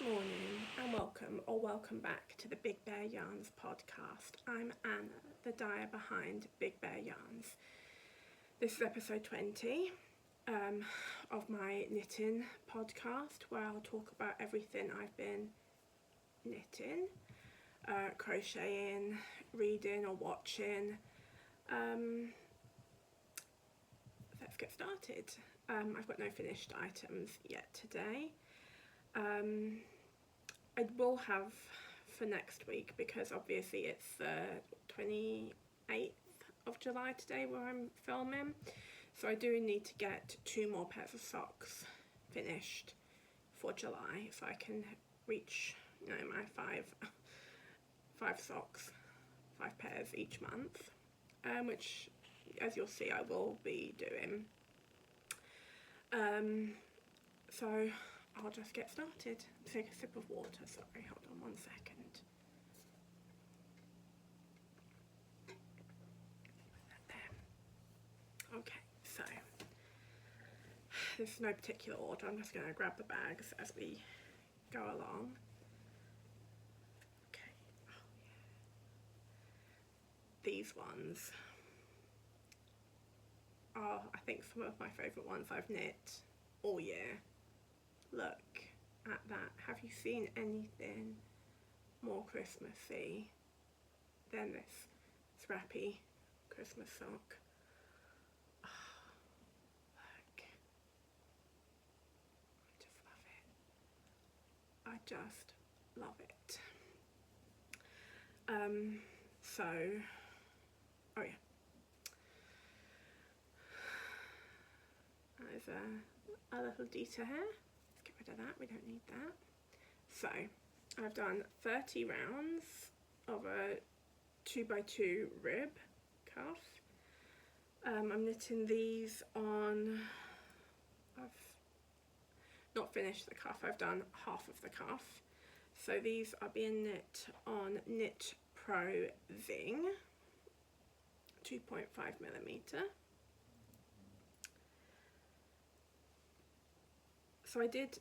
morning and welcome back to the Big Bear Yarns podcast. I'm Anna, the dyer behind Big Bear Yarns. This is episode 20 of my knitting podcast, where I'll talk about everything I've been knitting, crocheting, reading or watching. Let's get started. I've got no finished items yet today. I will have for next week, because obviously it's the 28th of July today where I'm filming, so I do need to get 2 more pairs of socks finished for July so I can reach, my 5 socks, 5 pairs each month, which, as you'll see, I will be doing. So I'll just get started. Take a sip of water, sorry, hold on 1 second. There. Okay, so this is no particular order, I'm just going to grab the bags as we go along. Okay, These ones are, I think, some of my favourite ones I've knit all year. Look at that. Have you seen anything more Christmassy than this scrappy Christmas sock? Oh, look. I just love it. Oh yeah. There's a little detail here. Let's get rid of that, we don't need that. So I've done 30 rounds of a 2x2 rib cuff. I'm knitting these on, I've not finished the cuff, I've done half of the cuff. So these are being knit on Knit Pro Zing 2.5mm. So I did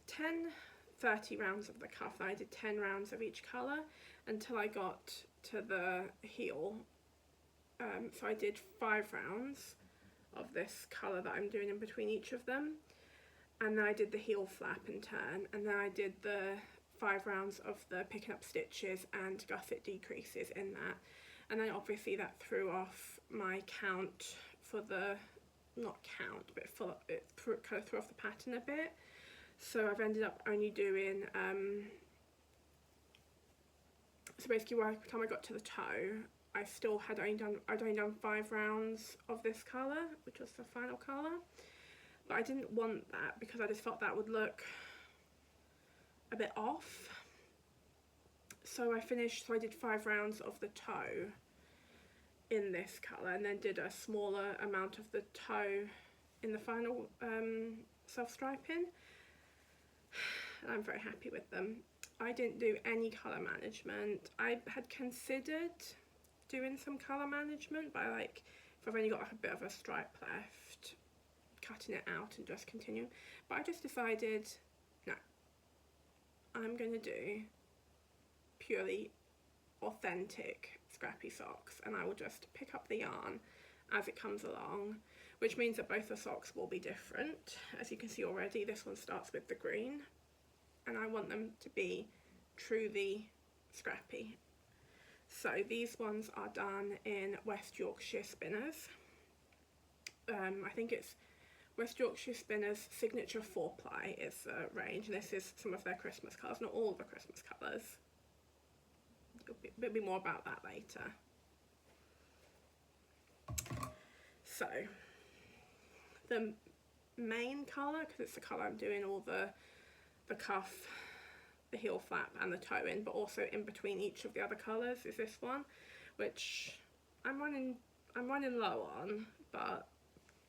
30 rounds of the cuff, and I did 10 rounds of each colour until I got to the heel. So I did 5 rounds of this colour that I'm doing in between each of them, and then I did the heel flap and turn, and then I did the 5 rounds of the picking up stitches and gusset decreases in that, and then obviously that threw off my count for the, not count, but it kind of threw off the pattern a bit. So I've ended up only doing, so basically by the time I got to the toe, I'd only done 5 rounds of this colour, which was the final colour. But I didn't want that because I just felt that would look a bit off. So I did 5 rounds of the toe in this colour, and then did a smaller amount of the toe in the final self-striping. And I'm very happy with them. I didn't do any colour management. I had considered doing some colour management by, like, if I've only got like a bit of a stripe left, cutting it out and just continuing. But I just decided, no, I'm going to do purely authentic scrappy socks, and I will just pick up the yarn as it comes along, which means that both the socks will be different. As you can see already, this one starts with the green, and I want them to be truly scrappy. So these ones are done in West Yorkshire Spinners. I think it's West Yorkshire Spinners Signature 4-ply is the range, and this is some of their Christmas colours, not all of the Christmas colours. There'll be more about that later. So the main colour, because it's the colour I'm doing all the cuff, the heel flap and the toe in, but also in between each of the other colours, is this one, which I'm running low on, but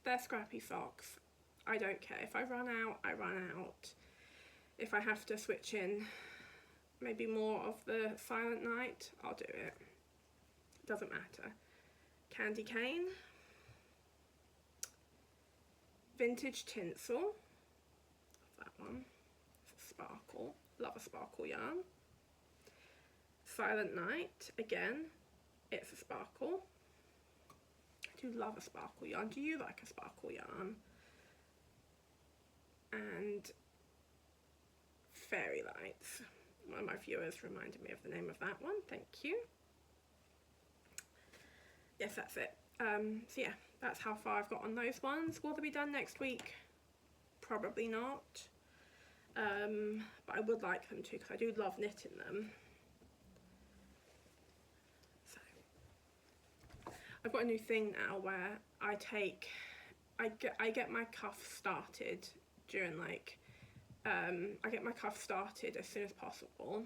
they're scrappy socks. I don't care. If I run out, I run out. If I have to switch in maybe more of the Silent Night, I'll do it. Doesn't matter. Candy cane, Vintage Tinsel, that one, it's a sparkle, love a sparkle yarn. Silent Night, again, it's a sparkle. I do love a sparkle yarn. Do you like a sparkle yarn? And Fairy Lights. One of my viewers reminded me of the name of that one. Thank you. Yes, that's it. So yeah, that's how far I've got on those ones. Will they be done next week? Probably not. But I would like them to, because I do love knitting them. So I've got a new thing now where I get my cuff started during like I get my cuff started as soon as possible.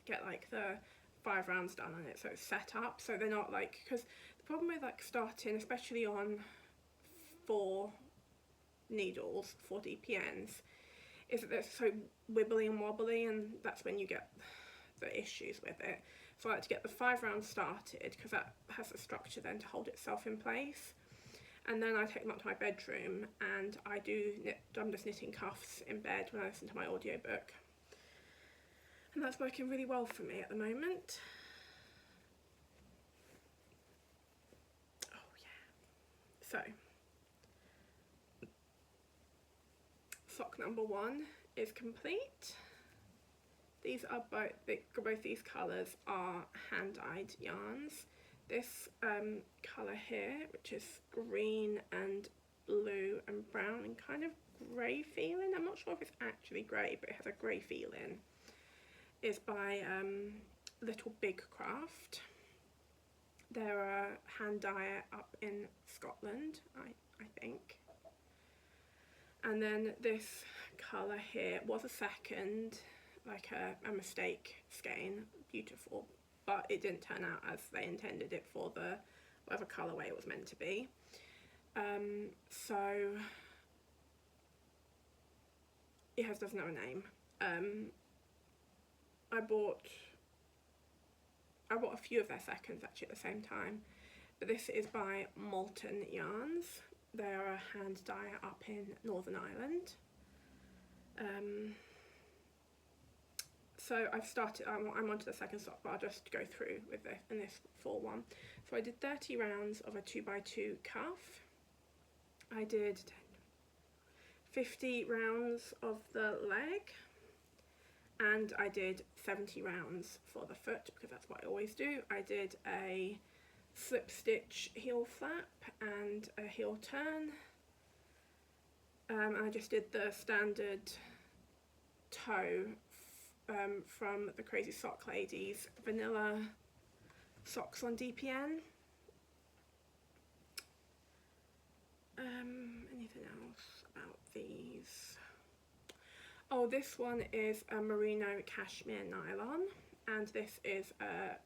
Get like the 5 rounds done on it, so it's set up, so they're not like, because the problem with like starting, especially on 4 needles, 4 DPNs, is that they're so wibbly and wobbly, and that's when you get the issues with it. So I like to get the 5 rounds started, because that has a structure then to hold itself in place. And then I take them up to my bedroom and I'm just knitting cuffs in bed when I listen to my audiobook. And that's working really well for me at the moment. Oh yeah. So, sock number 1 is complete. These are both these colours are hand-dyed yarns. This colour here, which is green and blue and brown and kind of grey feeling, I'm not sure if it's actually grey, but it has a grey feeling, is by Little Big Craft. They're a hand dyer up in Scotland, I think. And then this colour here was a second, like a mistake skein, beautiful, but it didn't turn out as they intended it for the whatever colourway it was meant to be. So it doesn't have a name. I bought a few of their seconds actually at the same time, but this is by Molten Yarns. They are a hand dyer up in Northern Ireland. So I've started, I'm onto the second sock, but I'll just go through with this in this full one. So I did 30 rounds of a 2x2 cuff. I did 50 rounds of the leg, and I did 70 rounds for the foot, because that's what I always do. I did a slip stitch heel flap and a heel turn. I just did the standard toe from the Crazy Sock Ladies vanilla socks on DPN. Anything else about these? Oh, this one is a merino cashmere nylon, and this is a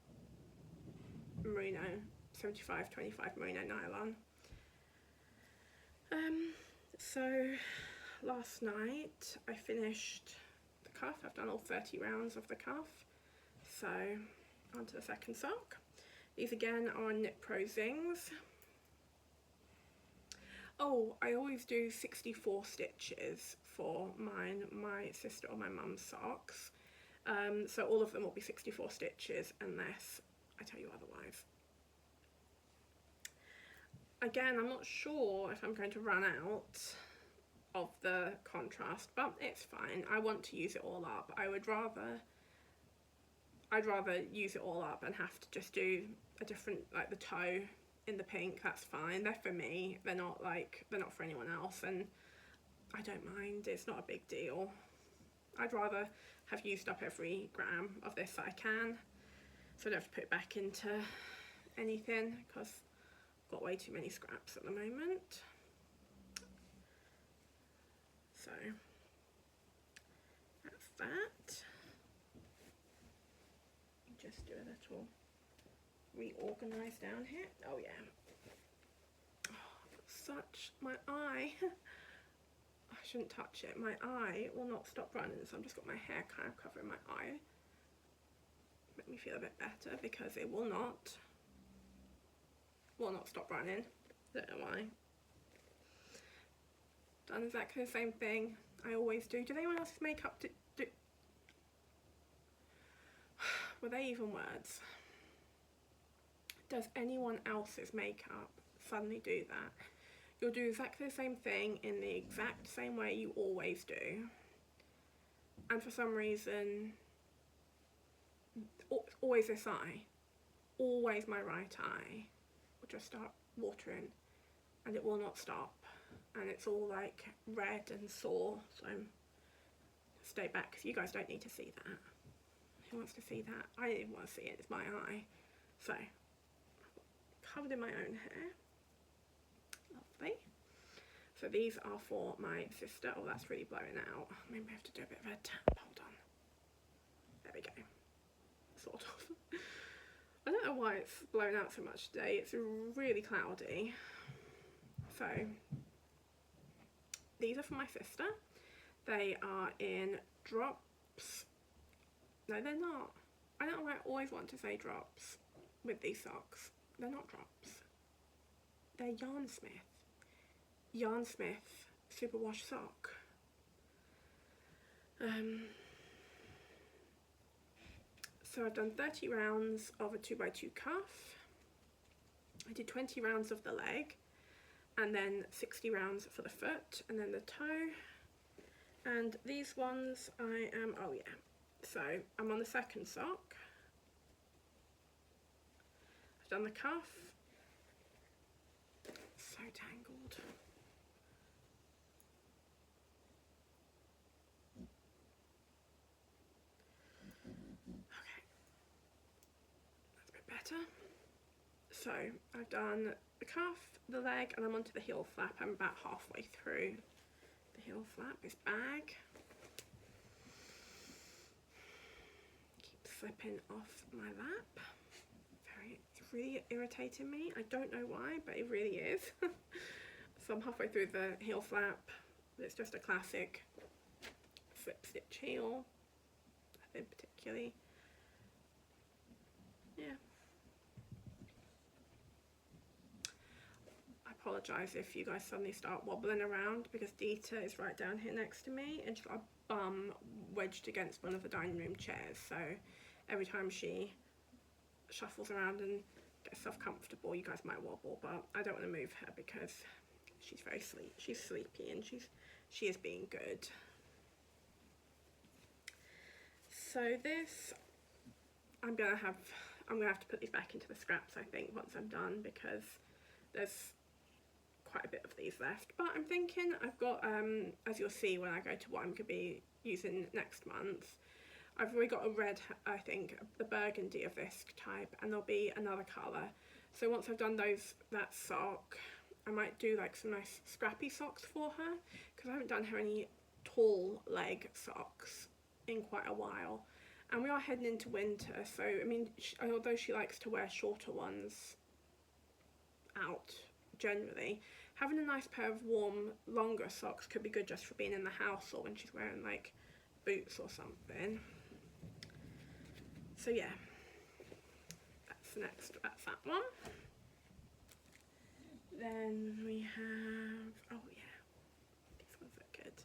merino 75/25 merino nylon. So last night I finished the cuff. I've done all 30 rounds of the cuff, so onto the second sock. These again are Knit Pro Zings. Oh, I always do 64 stitches for mine, my sister or my mum's socks. So all of them will be 64 stitches unless I tell you otherwise. Again, I'm not sure if I'm going to run out of the contrast, but it's fine. I want to use it all up. I'd rather use it all up and have to just do a different, like the toe in the pink. That's fine. They're for me. They're not for anyone else, and I don't mind. It's not a big deal. I'd rather have used up every gram of this that I can, so I don't have to put it back into anything, because I've got way too many scraps at the moment. So that's that. Just do a little reorganize down here. Oh yeah. Oh, my eye. I shouldn't touch it. My eye will not stop running, so I've just got my hair kind of covering my eye. Make me feel a bit better, because it will not stop running. Don't know why. Done exactly the same thing I always do. Does anyone else's makeup were they even words? Does anyone else's makeup suddenly do that? You'll do exactly the same thing in the exact same way you always do, and for some reason, always this eye, always my right eye, will just start watering, and it will not stop, and it's all like red and sore, so stay back because you guys don't need to see that. Who wants to see that? I didn't want to see it, it's my eye. So, covered in my own hair. Lovely. So these are for my sister. Oh, that's really blowing out. Maybe I have to do a bit of a tap. Hold on. There we go. Sort of. I don't know why it's blown out so much today. It's really cloudy. So these are for my sister. They are in drops. No, they're not. I don't know why I always want to say drops with these socks. They're not drops. They're Yarn Smith. Yarn Smith Superwash sock. So I've done 30 rounds of a 2x2 cuff. I did 20 rounds of the leg, and then 60 rounds for the foot, and then the toe. And these ones I am, oh yeah, so I'm on the second sock. I've done the cuff. So tangled. Okay, that's a bit better. So I've done the cuff, the leg, and I'm onto the heel flap. I'm about halfway through the heel flap, this bag. Keeps slipping off my lap. It's really irritating me. I don't know why, but it really is. So I'm halfway through the heel flap. It's just a classic slip stitch heel, nothing particularly. Yeah. I apologise if you guys suddenly start wobbling around because Dita is right down here next to me and she's got a bum wedged against one of the dining room chairs, so every time she shuffles around and gets herself comfortable, you guys might wobble, but I don't want to move her because she's very she's sleepy and she is being good. So this, I'm gonna have to put these back into the scraps, I think, once I'm done, because there's quite a bit of these left. But I'm thinking I've got, as you'll see when I go to what I'm gonna be using next month, I've already got a red, I think, the burgundy of this type, and there'll be another colour. So once I've done that sock, I might do like some nice scrappy socks for her, because I haven't done her any tall leg socks in quite a while. And we are heading into winter, so I mean, although she likes to wear shorter ones out generally, having a nice pair of warm, longer socks could be good just for being in the house or when she's wearing like boots or something. So yeah, that's that one. Then we have, oh yeah, these ones look good.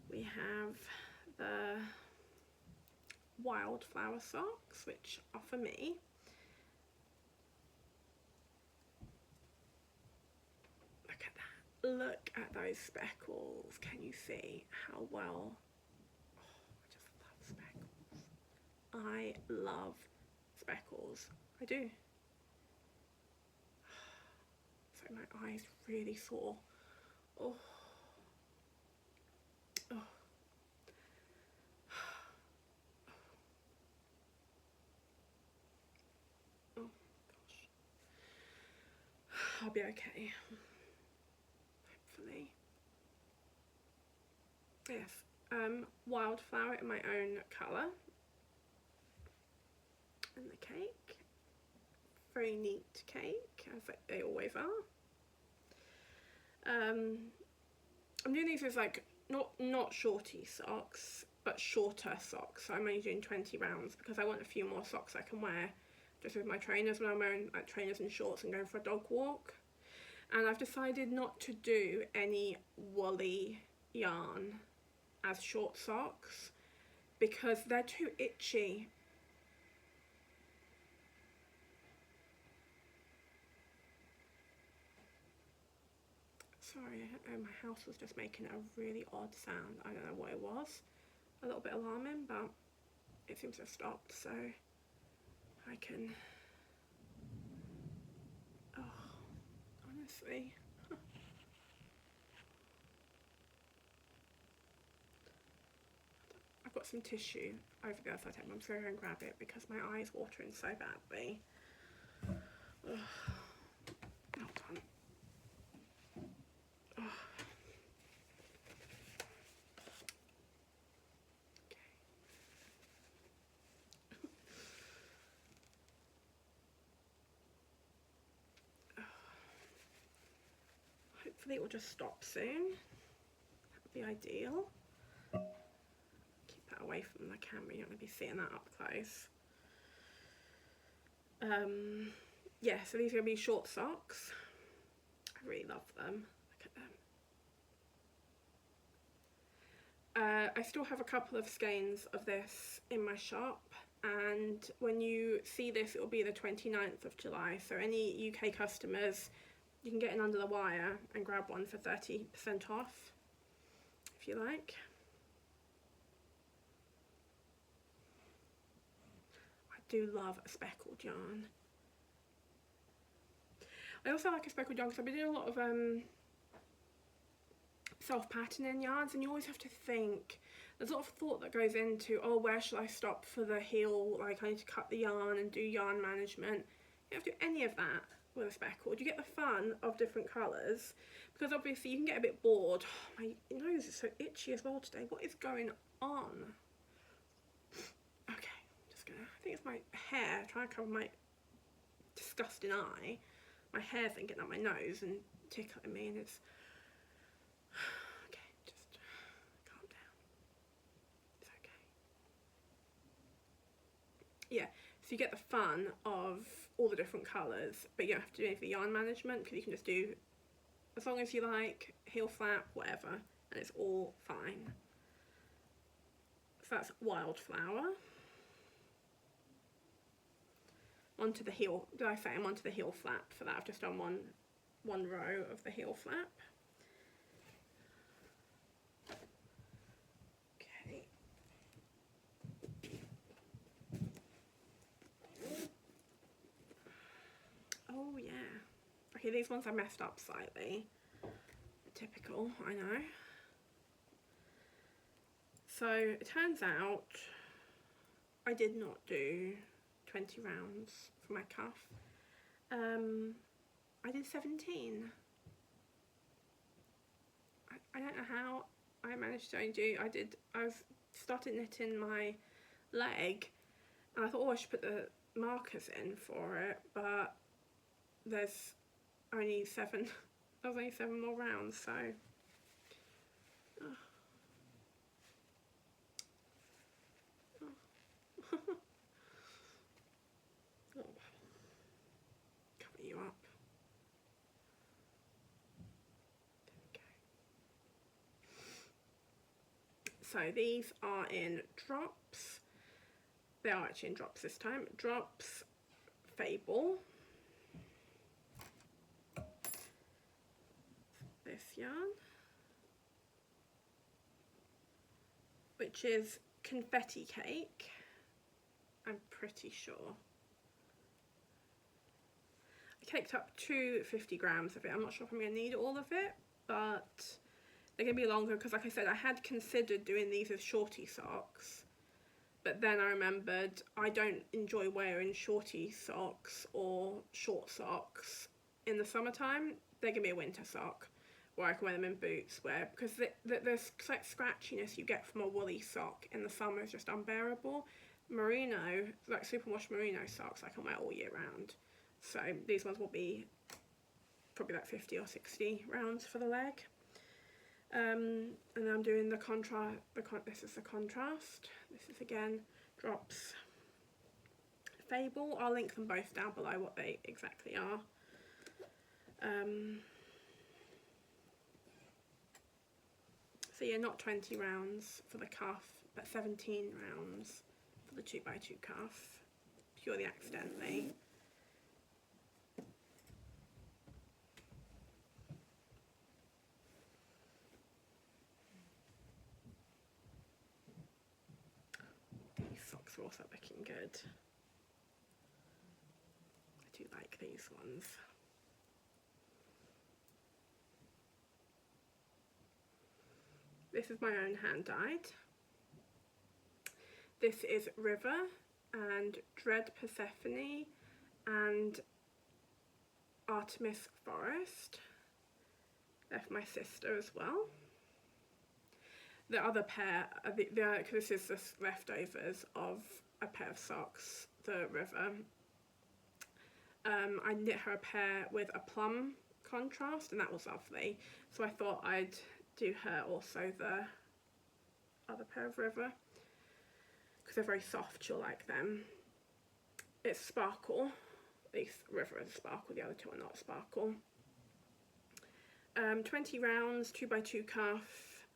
We have the wildflower socks, which are for me. Look at that. Look at those speckles. Can you see how well? I love speckles. I do. So my eyes really sore. Oh. Oh. Oh gosh. I'll be okay. Hopefully. Yes. Wildflower in my own colour. And the cake, very neat cake, as they always are. I'm doing these as like not shorty socks, but shorter socks. So I'm only doing 20 rounds because I want a few more socks I can wear just with my trainers when I'm wearing like trainers and shorts and going for a dog walk. And I've decided not to do any woolly yarn as short socks, because they're too itchy. Sorry, my house was just making a really odd sound. I don't know what it was. A little bit alarming, but it seems to have stopped, so I can... Oh, honestly. I've got some tissue over the other side. I'm just going to go and grab it because my eye's watering so badly. Ugh. Hold on. Ugh. Hopefully it will just stop soon. That would be ideal. Keep that away from the camera, you're not going to be seeing that up close. Yeah, so these are going to be short socks. I really love them. Look at them. I still have a couple of skeins of this in my shop, and when you see this it will be the 29th of July, so any UK customers, you can get in under the wire and grab one for 30% off if you like. I do love a speckled yarn. I also like a speckled yarn because I've been doing a lot of self-patterning yarns, and you always have to think, there's a lot of thought that goes into, oh, where should I stop for the heel, like I need to cut the yarn and do yarn management. You don't have to do any of that with a speckled. You get the fun of different colours, because obviously you can get a bit bored. Oh, my nose is so itchy as well today. What is going on? Okay, I'm just gonna, I think it's my hair trying to cover my disgusting eye. My hair's then getting up my nose and tickling me, and it's okay, just calm down, it's okay. Yeah, so you get the fun of all the different colours, but you don't have to do any of the yarn management, because you can just do, as long as you like, heel flap, whatever, and it's all fine. So that's Wildflower. Onto the heel, did I say I'm onto the heel flap for that? I've just done one row of the heel flap. Okay. Oh yeah. Okay, these ones I messed up slightly. Typical, I know. So it turns out I did not do 20 rounds for my cuff. I did 17. I don't know how I managed to only do, I started knitting my leg, and I thought, oh, I should put the markers in for it, but there's only 7, there's only 7 more rounds, so. Cover you up. There we go. So these are in drops. They are actually in drops this time. Drops Fable. This yarn, which is Confetti Cake, I'm pretty sure. I caked up to 50 grams of it. I'm not sure if I'm going to need all of it, but they're going to be longer because, like I said, I had considered doing these as shorty socks, but then I remembered I don't enjoy wearing shorty socks or short socks in the summertime. They're going to be a winter sock where I can wear them in boots, because the scratchiness you get from a woolly sock in the summer is just unbearable. Merino, like superwash merino socks, I can wear all year round. So these ones will be probably like 50 or 60 rounds for the leg. And I'm doing the contrast, this is the contrast. This is again Drops Fable. I'll link them both down below what they exactly are. So yeah, not 20 rounds for the cuff, but 17 rounds for the 2x2 cuff, purely accidentally. These socks are also looking good. I do like these ones. This is my own hand dyed. This is River and Dread Persephone and Artemis Forest. They're for my sister as well. The other pair, because this is the leftovers of a pair of socks, the River. I knit her a pair with a plum contrast, and that was lovely. So I thought I'd do her also the other pair of River, because they're very soft, she'll like them. It's sparkle. This River is sparkle, the other two are not sparkle. 20 rounds, 2x2 cuff.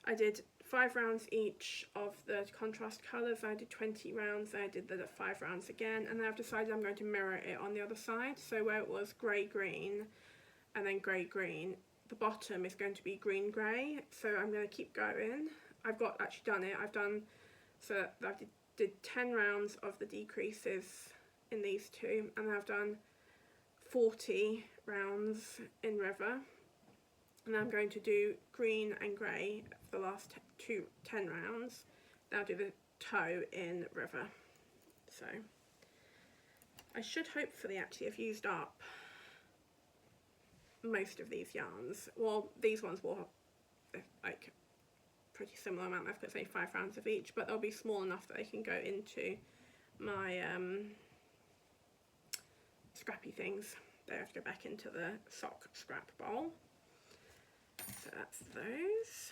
I did 5 rounds each of the contrast colours. I did 20 rounds, then I did the 5 rounds again, and then I've decided I'm going to mirror it on the other side. So where it was grey-green and then grey-green, the bottom is going to be green-grey. So I'm going to keep going. I've actually done it. I've done, so I did 10 rounds of the decreases in these two, and then I've done 40 rounds in River. And I'm going to do green and grey for the last 10 rounds. Then I'll do the toe in River. So I should hopefully actually have used up most of these yarns. Well, these ones will have like pretty similar amount left, let's say 5 rounds of each, but they'll be small enough that they can go into my scrappy things. They have to go back into the sock scrap bowl. So that's those.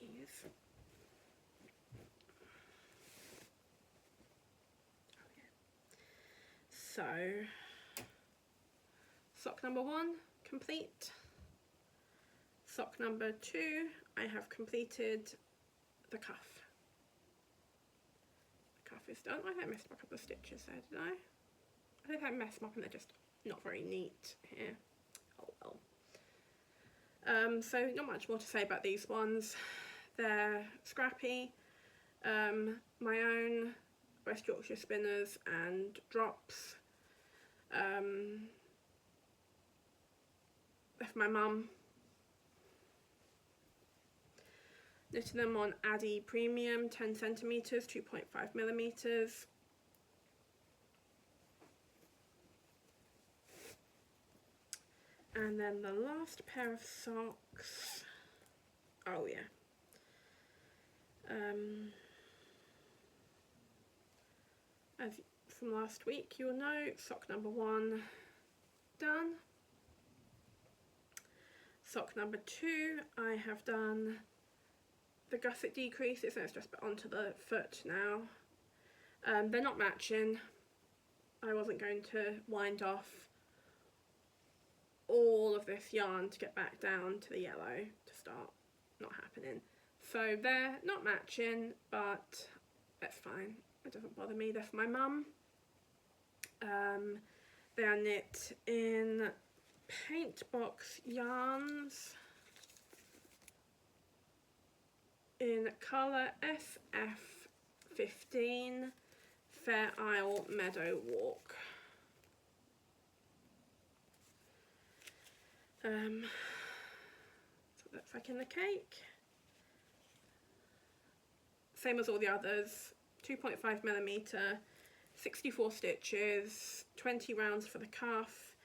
These. So, sock number 1 complete. Sock number 2, I have completed the cuff. Is done. I think I messed up a couple of stitches there, did I? I think I messed them up and they're just not very neat here. Oh well. So not much more to say about these ones. They're scrappy. My own West Yorkshire spinners and drops. They're for my mum. Knitting them on Addy Premium, 10 centimetres, 2.5 millimetres. And then the last pair of socks, oh yeah. As from last week, you'll know, sock number 1 done. Sock number 2, I have done the gusset decreases, so it's just onto the foot now. They're not matching. I wasn't going to wind off all of this yarn to get back down to the yellow to start, not happening. So they're not matching, but that's fine. It doesn't bother me. They're for my mum. They are knit in paint box yarns in colour SF15 Fair Isle Meadow Walk. So it looks like in the cake. Same as all the others, 2.5 millimetre, 64 stitches, 20 rounds for the cuff.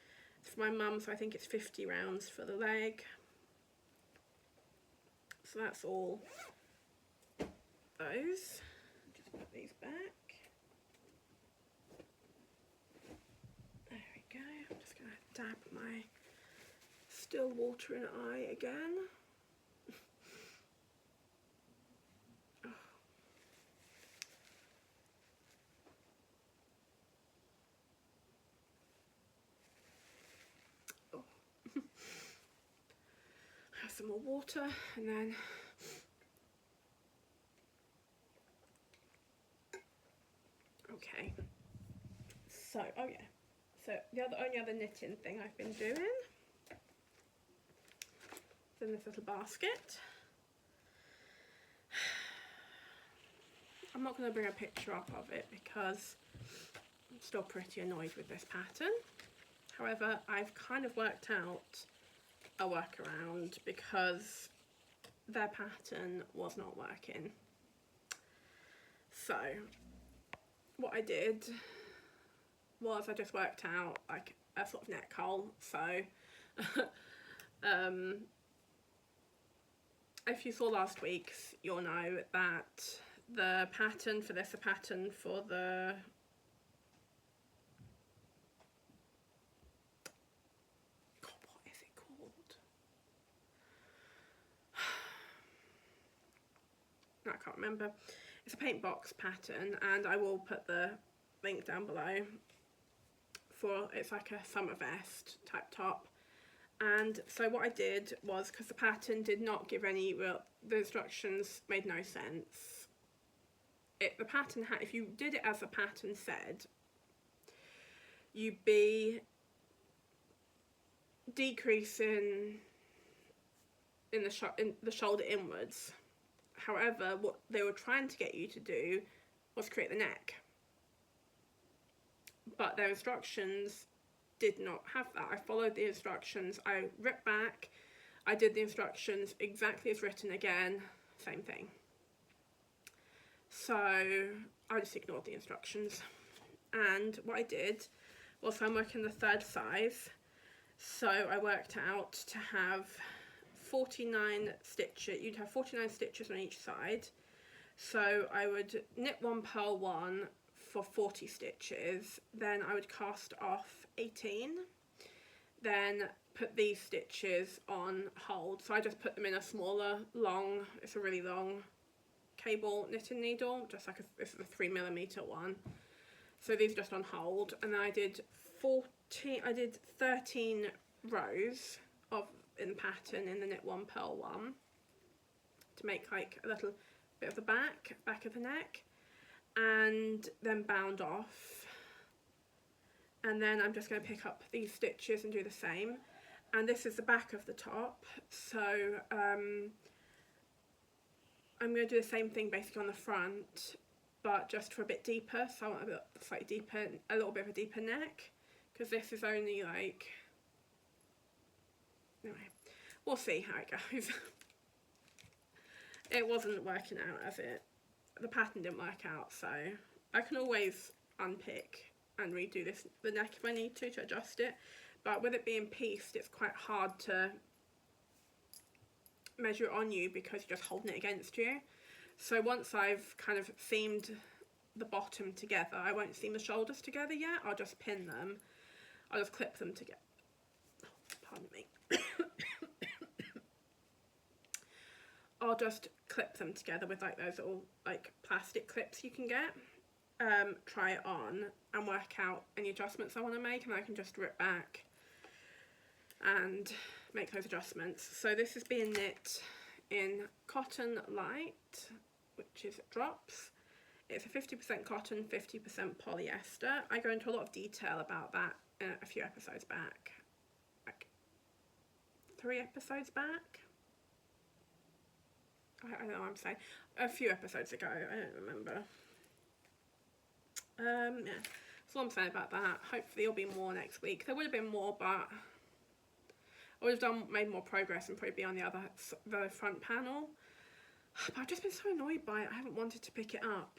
It's for my mum, so I think it's 50 rounds for the leg. So that's all those. Just put these back. There we go. I'm just going to dab my still watering eye again. some more water, and then okay. So, oh yeah. So the only other knitting thing I've been doing is in this little basket. I'm not going to bring a picture up of it because I'm still pretty annoyed with this pattern. However, I've kind of worked out a workaround because their pattern was not working. So what I did was I just worked out like a sort of neck hole. So if you saw last week's, you'll know that the pattern for this, the pattern for the what is it called? I can't remember. It's a paint box pattern, and I will put the link down below. For it's like a summer vest type top. And so what I did was, because the pattern did not give any real, the instructions made no sense. The pattern had, if you did it as the pattern said, you'd be decreasing in the shoulder inwards. However, what they were trying to get you to do was create the neck. But their instructions did not have that. I followed the instructions, I ripped back, I did the instructions exactly as written again, same thing. So I just ignored the instructions. And what I did was, I'm working the third size, so I worked out to have 49 stitches. You'd have 49 stitches on each side. So I would knit 1, purl 1 for 40 stitches, then I would cast off 18, then put these stitches on hold. So I just put them in a smaller long, it's a really long cable knitting needle, just like this is a 3mm one. So these are just on hold, and then I did 13 rows in the pattern in the knit 1, purl 1 to make like a little bit of the back of the neck, and then bound off. And then I'm just going to pick up these stitches and do the same. And this is the back of the top, so I'm going to do the same thing basically on the front, but just for a bit deeper. So I want a bit slightly deeper, a little bit of a deeper neck, because this is only like, anyway, we'll see how it goes. It wasn't working out the pattern didn't work out, so I can always unpick and redo the neck if I need to adjust it. But with it being pieced, it's quite hard to measure it on you because you're just holding it against you. So once I've kind of seamed the bottom together, I won't seam the shoulders together yet, I'll just pin them, I'll just clip them together. Pardon me. I'll just clip them together with like those little like plastic clips you can get. Try it on and work out any adjustments I want to make, and I can just rip back and make those adjustments. So this is being knit in Cotton Light, which is drops. It's a 50% cotton, 50% polyester. I go into a lot of detail about that a few episodes back, like 3 episodes back. I don't know what I'm saying. A few episodes ago, I don't remember. Yeah, that's all I'm saying about that. Hopefully there'll be more next week. There would have been more, but I would have made more progress and probably be on the front panel. But I've just been so annoyed by it. I haven't wanted to pick it up,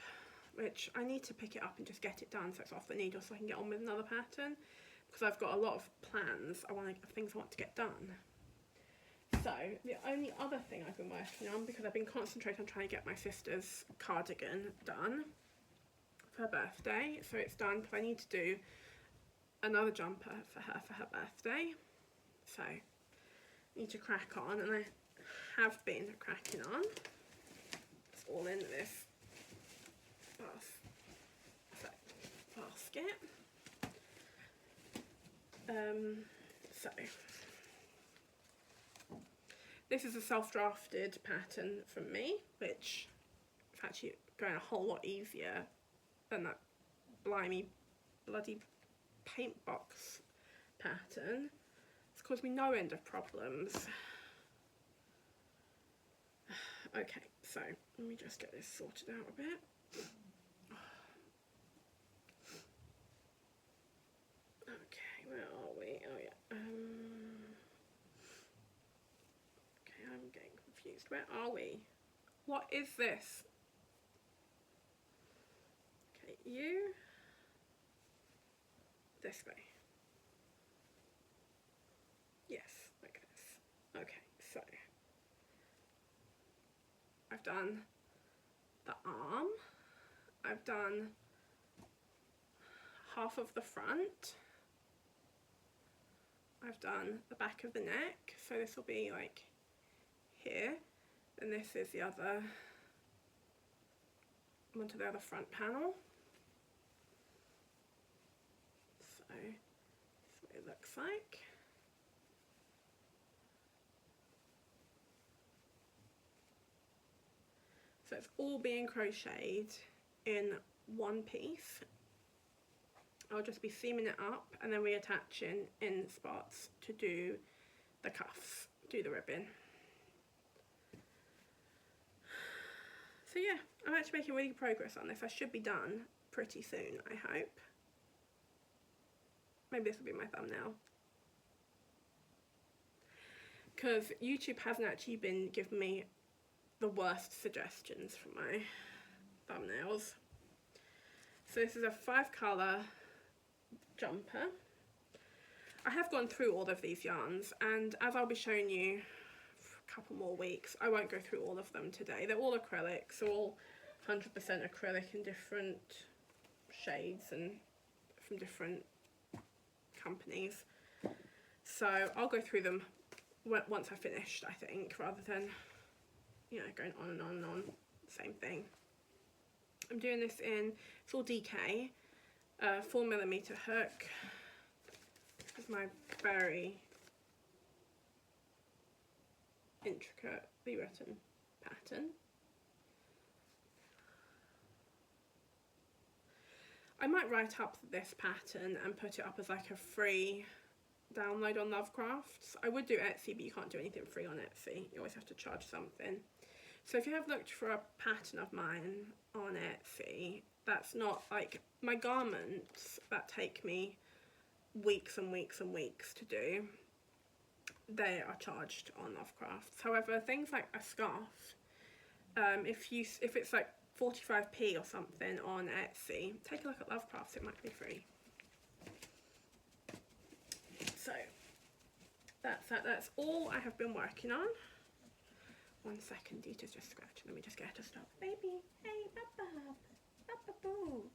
which I need to pick it up and just get it done so it's off the needle so I can get on with another pattern, because I've got a lot of plans, things I want to get done. So the only other thing I've been working on, because I've been concentrating on trying to get my sister's cardigan done for her birthday, so it's done because I need to do another jumper for her birthday. So I need to crack on, and I have been cracking on. It's all in this basket. So This is a self-drafted pattern from me, which is actually going a whole lot easier than that blimey bloody paint box pattern. It's caused me no end of problems. Okay, so let me just get this sorted out a bit. Okay, where are we? Oh yeah. Okay, I'm getting confused. Where are we? What is this? Okay, you. This way. Yes, like this. Okay, so I've done the arm, I've done half of the front, I've done the back of the neck, so this will be like here, and this is the other, onto the other front panel. So this is what it looks like. So it's all being crocheted in one piece. I'll just be seaming it up and then reattaching in spots to do the cuffs, do the ribbon. So yeah, I'm actually making really good progress on this. I should be done pretty soon, I hope. Maybe this will be my thumbnail. Because YouTube hasn't actually been giving me the worst suggestions for my thumbnails. So this is a 5-colour jumper. I have gone through all of these yarns, and as I'll be showing you for a couple more weeks, I won't go through all of them today. They're all acrylics, they're all 100% acrylic in different shades and from different companies. So I'll go through them once I've finished, I think, rather than, you know, going on and on and on, same thing. I'm doing this in, it's all DK, 4mm hook. This is my very intricately written pattern. I might write up this pattern and put it up as like a free download on Lovecrafts. I would do Etsy, but you can't do anything free on Etsy. You always have to charge something. So if you have looked for a pattern of mine on Etsy, that's not like my garments that take me weeks and weeks and weeks to do, they are charged on Lovecrafts. However, things like a scarf, if it's like 45p or something on Etsy, take a look at Lovecrafts, it might be free. So that's all I have been working on. 1 second, Dita's just scratching. Let me just get her to stop. Baby, hey, Papa, Papa Boo,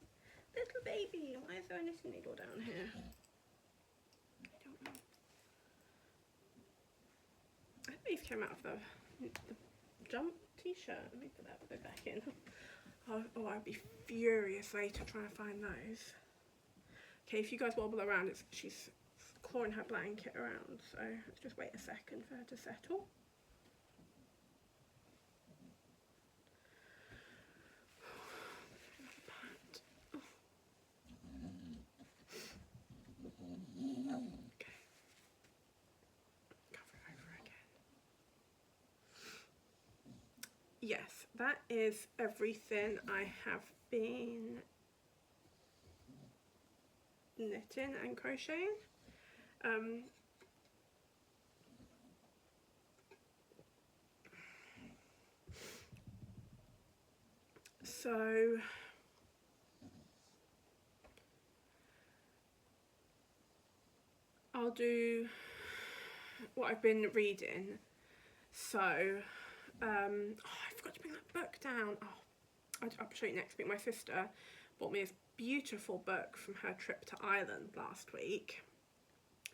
little baby. Why is there a knitting needle down here? I don't know. I think these came out of the jump t-shirt. Let me put that back in. Oh, I'd be furious later trying to find those. Okay, if you guys wobble around, she's clawing her blanket around, so let's just wait a second for her to settle. Yes, that is everything I have been knitting and crocheting. So I'll do what I've been reading. So oh, I forgot to bring that book down. Oh, I'll show you next week. My sister bought me this beautiful book from her trip to Ireland last week.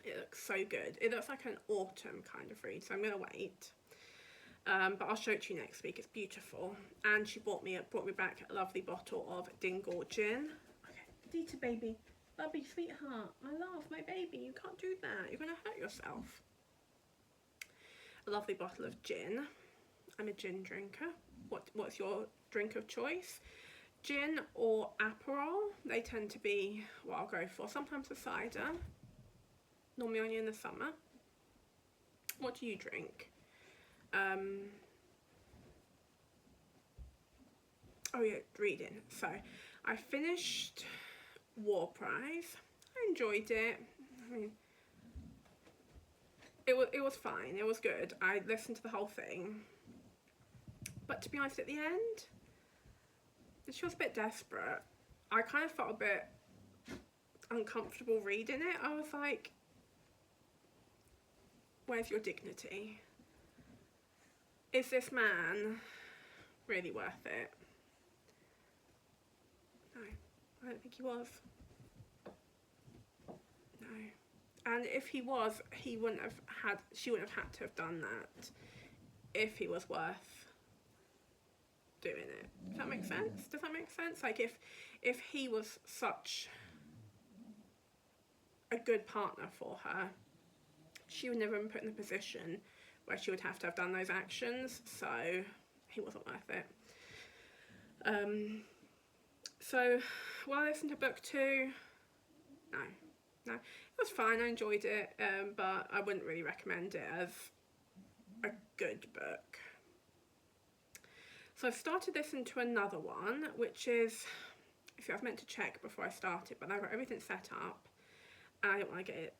It looks so good. It looks like an autumn kind of read, so I'm gonna wait. But I'll show it to you next week. It's beautiful. And she brought me back a lovely bottle of Dingle gin. Okay, Dita baby, Bubby sweetheart, my love, my baby, you can't do that. You're gonna hurt yourself. a lovely bottle of gin. I'm a gin drinker. What's your drink of choice? Gin or Aperol, they tend to be what I'll go for. Sometimes a cider, normally only in the summer. What do you drink? Oh yeah, reading. So I finished War Prize. I enjoyed it. I mean, it was fine. It was good. I listened to the whole thing. But to be honest, at the end, she was a bit desperate. I kind of felt a bit uncomfortable reading it. I was like, where's your dignity? Is this man really worth it? No, I don't think he was. No. And if he was, she wouldn't have had to have done that if he was worth doing it. Does that make sense? Does that make sense? Like if he was such a good partner for her, she would never have been put in the position where she would have to have done those actions, so he wasn't worth it. So, will I listen to book 2? No. It was fine, I enjoyed it, but I wouldn't really recommend it as a good book. So I've started listening to another one, which is, I was meant to check before I started, but I got everything set up, and I didn't want to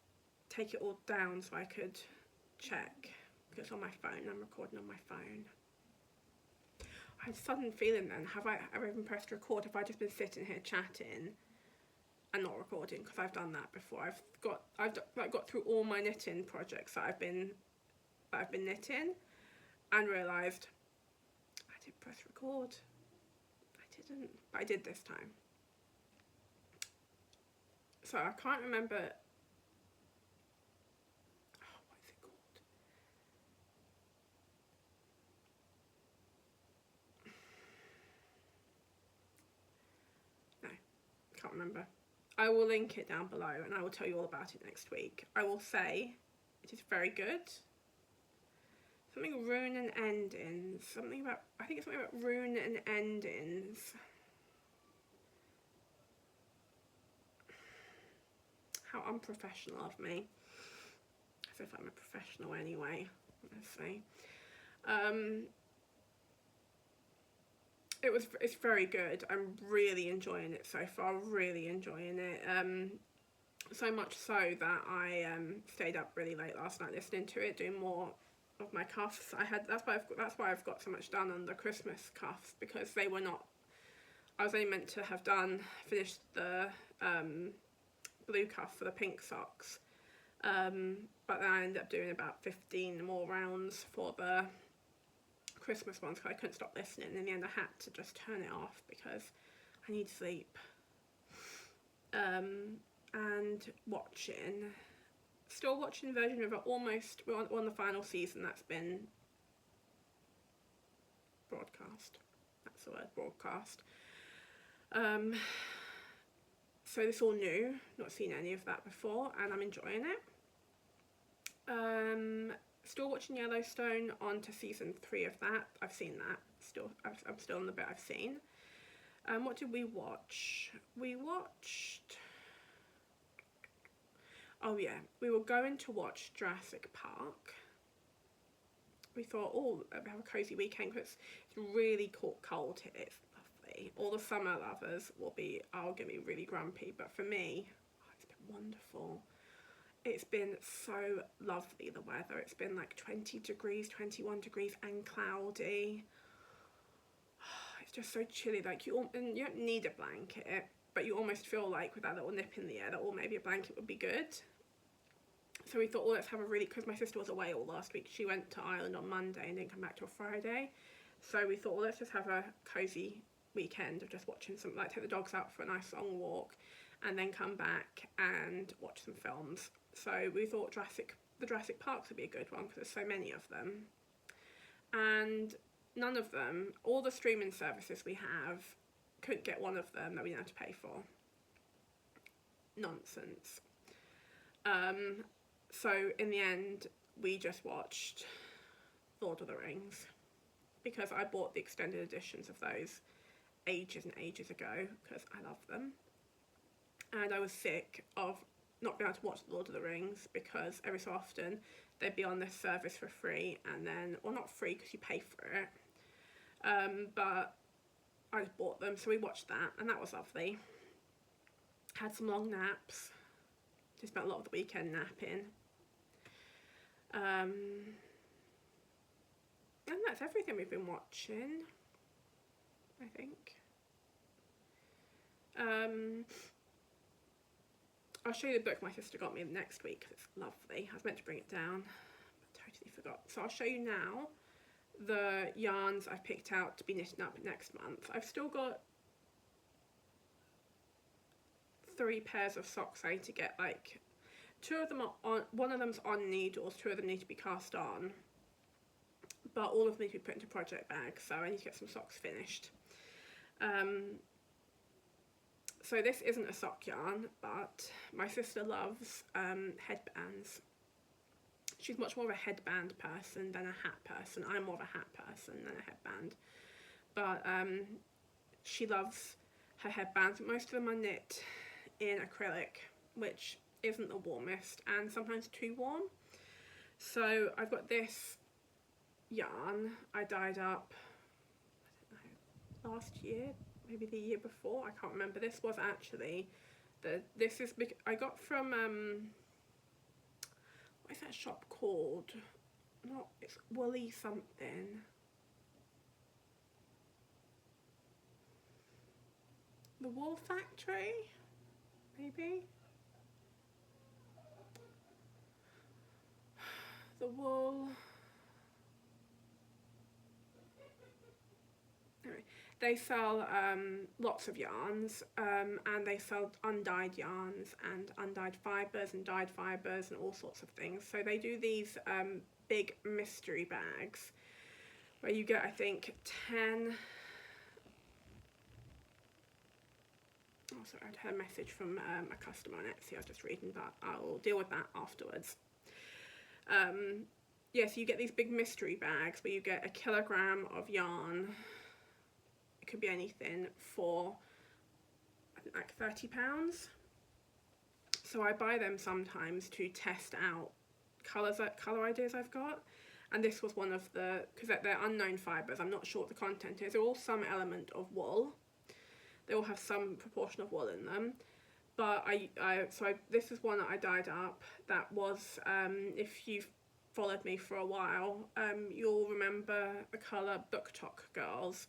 take it all down so I could check, because it's on my phone. I'm recording on my phone. I had a sudden feeling then, have I even pressed record? Have I just been sitting here chatting and not recording? Because I've done that before. I've got through all my knitting projects that I've been knitting, and realised I didn't press record. I didn't, but I did this time. So I can't remember. What is it called? No, can't remember. I will link it down below and I will tell you all about it next week. I will say it is very good. Something rune and endings. I think it's something about rune and endings. How unprofessional of me. As if I'm a professional anyway, honestly. It's very good. I'm really enjoying it so far. Really enjoying it. So much so that I stayed up really late last night listening to it, doing more of my cuffs. That's why I've got so much done on the Christmas cuffs, because they were not. I was only meant to have finished the blue cuff for the pink socks, but then I ended up doing about 15 more rounds for the Christmas ones because I couldn't stop listening. In the end, I had to just turn it off because I need sleep. And still watching the version of it. We're on the final season that's been broadcast. That's the word, broadcast. So this is all new, not seen any of that before, and I'm enjoying it. Still watching Yellowstone, on to season 3 of that. I've seen that. I'm still on the bit I've seen. What did we watch? We watched... Oh yeah, we were going to watch Jurassic Park. We thought, we have a cosy weekend because it's really cold here. It's lovely. All the summer lovers are going to be really grumpy, but for me, it's been wonderful. It's been so lovely, the weather. It's been like 20 degrees, 21 degrees and cloudy. It's just so chilly. Like you don't need a blanket, but you almost feel like with that little nip in the air that maybe a blanket would be good. So we thought, let's have because my sister was away all last week. She went to Ireland on Monday and didn't come back till Friday. So we thought, let's just have a cosy weekend of just watching take the dogs out for a nice long walk and then come back and watch some films. So we thought the Jurassic Parks would be a good one because there's so many of them. And none of them, all the streaming services we have, couldn't get one of them that we had to pay for. Nonsense. So in the end, we just watched Lord of the Rings, because I bought the extended editions of those ages and ages ago because I love them. And I was sick of not being able to watch Lord of the Rings because every so often they'd be on this service for free, and then, or not free because you pay for it, but I just bought them, so we watched that, and that was lovely. Had some long naps, just spent a lot of the weekend napping. And that's everything we've been watching, I think. I'll show you the book my sister got me next week because it's lovely. I was meant to bring it down, but totally forgot. So I'll show you now the yarns I've picked out to be knitting up next month. I've still got 3 pairs of socks I need to get, like 2 of them are on, one of them's on needles, 2 of them need to be cast on, but all of them need to be put into project bags, so I need to get some socks finished. So this isn't a sock yarn, but my sister loves headbands. She's much more of a headband person than a hat person. I'm more of a hat person than a headband. But she loves her headbands. Most of them are knit in acrylic, which isn't the warmest and sometimes too warm. So I've got this yarn I dyed up, I don't know, last year, maybe the year before, I can't remember. This was actually this is I got from what is that shop called? Not, it's Woolly something. The Wool Factory, maybe. The wool. Anyway, they sell lots of yarns, and they sell undyed yarns and undyed fibres and dyed fibres and all sorts of things. So they do these big mystery bags where you get, I think, 10. Oh, sorry, I had a message from a customer on Etsy I was just reading, but I'll deal with that afterwards. Yeah, so you get these big mystery bags where you get 1 kilogram of yarn. It could be anything for, I think, like £30. So I buy them sometimes to test out colour ideas I've got. And this was one of the, because they're unknown fibres, I'm not sure what the content is. They're all some element of wool. They all have some proportion of wool in them. But this is one that I dyed up. That was, if you've followed me for a while, you'll remember the colour Book Talk Girls.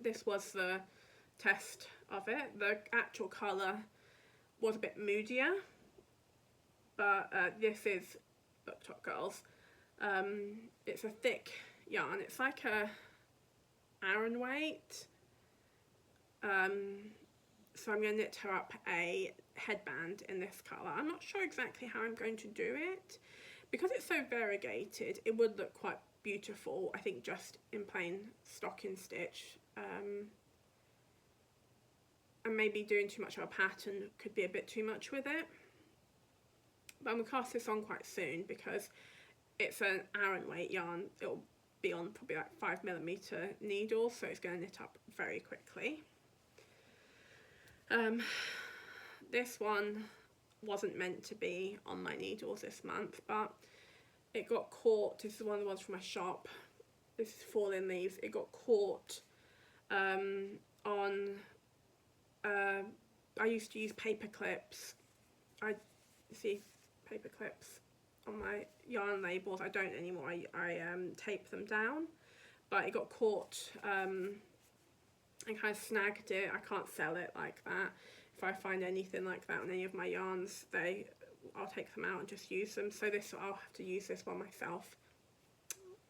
This was the test of it. The actual colour was a bit moodier, but this is Book Talk Girls. It's a thick yarn. It's like a Aran weight. So I'm going to knit her up a headband in this colour. I'm not sure exactly how I'm going to do it. Because it's so variegated, it would look quite beautiful, I think, just in plain stocking stitch. And maybe doing too much of a pattern could be a bit too much with it. But I'm going to cast this on quite soon because it's an Aran weight yarn. It'll be on probably like 5mm needles, so it's going to knit up very quickly. This one wasn't meant to be on my needles this month, but it got caught. This is one of the ones from my shop. This is Falling Leaves. It got caught on, I used to use paper clips. I see paper clips on my yarn labels. I don't anymore. I tape them down, but it got caught and kind of snagged it. I can't sell it like that. If I find anything like that on any of my yarns, I'll take them out and just use them. So this, I'll have to use this one myself.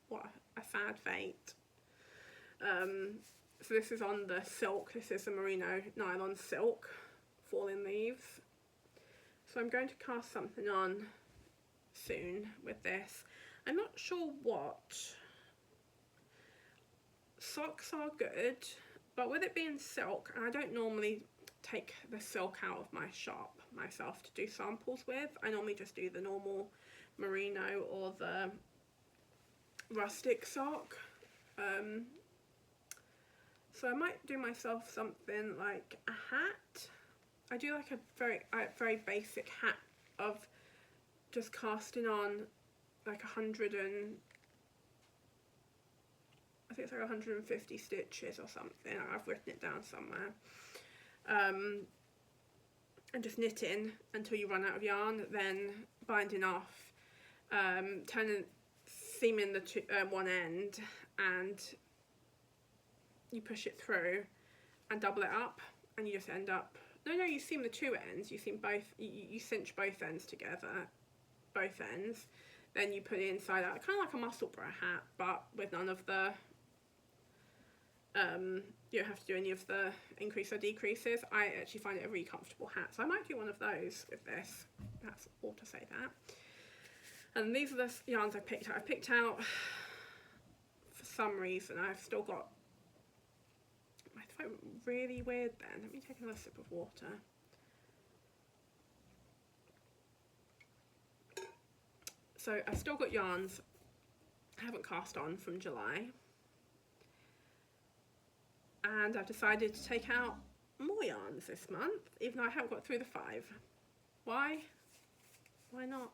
What a sad fate. So this is on the silk. This is the merino nylon silk, Falling Leaves. So I'm going to cast something on soon with this. I'm not sure what. Socks are good, but with it being silk, and I don't normally take the silk out of my shop myself to do samples with. I normally just do the normal merino or the rustic sock. So I might do myself something like a hat. I do like a very basic hat of just casting on like 100 and I think it's like 150 stitches or something. I've written it down somewhere. And just knitting until you run out of yarn, then binding off, seaming the one end, and you push it through and double it up, and you just end up, no, you seam the two ends, you seam both, you cinch both ends together, both ends, then you put it inside out, kind of like a Musselburgh hat, but with none of the, you don't have to do any of the increase or decreases. I actually find it a really comfortable hat, so I might do one of those with this. That's all to say that. And these are the yarns I picked out. I picked out, for some reason, I've still got my throat really weird then. Let me take another sip of water. So I've still got yarns I haven't cast on from July. And I've decided to take out more yarns this month, even though I haven't got through the 5. Why? Why not?